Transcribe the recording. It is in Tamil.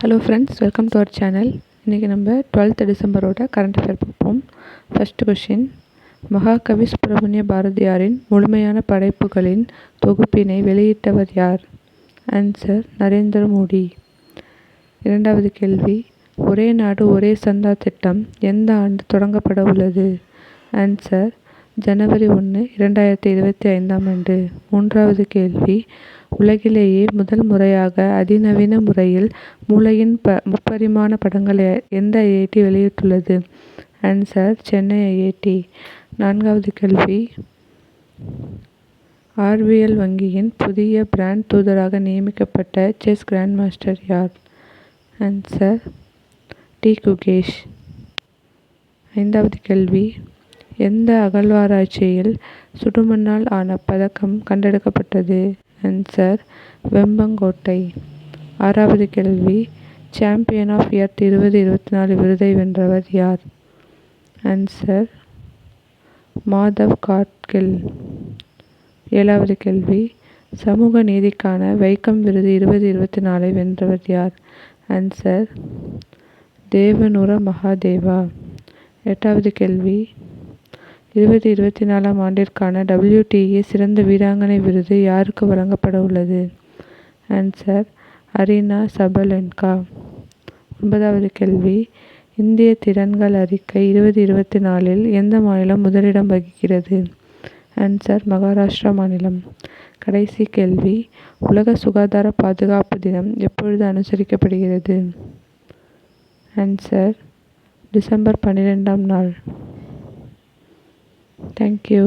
Hello friends, welcome to our channel. இன்றைக்கி நம்ம 12th டிசம்பரோட கரண்ட் அஃபேர் பார்ப்போம். ஃபர்ஸ்ட் கொஷின்: மகாகவி சுப்பிரமணிய பாரதியாரின் முழுமையான படைப்புகளின் தொகுப்பினை வெளியிட்டவர் யார்? ஆன்சர்: நரேந்திர மோடி. இரண்டாவது கேள்வி: ஒரே நாடு ஒரே சந்தா திட்டம் எந்த ஆண்டு தொடங்கப்பட உள்ளது? ஆன்சர்: ஜனவரி 1, 2025 ஆண்டு. மூன்றாவது கேள்வி: உலகிலேயே முதல் முறையாக அதிநவீன முறையில் மூளையின் முப்பரிமாண படங்களை எந்த ஐஐடி வெளியிட்டுள்ளது? Answer: Chennai IIT. நான்காவது கேள்வி: ஆர்பிஎல் வங்கியின் புதிய பிராண்ட் தூதராக நியமிக்கப்பட்ட செஸ் கிராண்ட் மாஸ்டர் யார்? Answer: D. குகேஷ். ஐந்தாவது கேள்வி: எந்த அகழ்வாராய்ச்சியில் சுடுமண்ணால் ஆன பதக்கம் கண்டெடுக்கப்பட்டது? ஆன்சர்: வெம்பங்கோட்டை. ஆறாவது கேள்வி: சாம்பியன் ஆஃப் எர்த் 2024 விருதை வென்றவர் யார்? ஆன்சர்: மாதவ் காட்கில். ஏழாவது கேள்வி: சமூக நீதிக்கான வைக்கம் விருது 2024 வென்றவர் யார்? ஆன்சர்: தேவநுர மகாதேவா. எட்டாவது கேள்வி: 2024 ஆண்டிற்கான WTA சிறந்த வீராங்கனை விருது யாருக்கு வழங்கப்பட உள்ளது? Answer: arena Sabalenka. ஒன்பதாவது கேள்வி: இந்திய திறன்கள் அறிக்கை 2024 எந்த மாநிலம் முதலிடம் வகிக்கிறது? ஆன்சர்: மகாராஷ்டிரா மாநிலம். கடைசி கேள்வி: உலக சுகாதார பாதுகாப்பு தினம் எப்பொழுது அனுசரிக்கப்படுகிறது? ஆன்சர்: டிசம்பர் 12ஆம் நாள். தேங்க்யூ.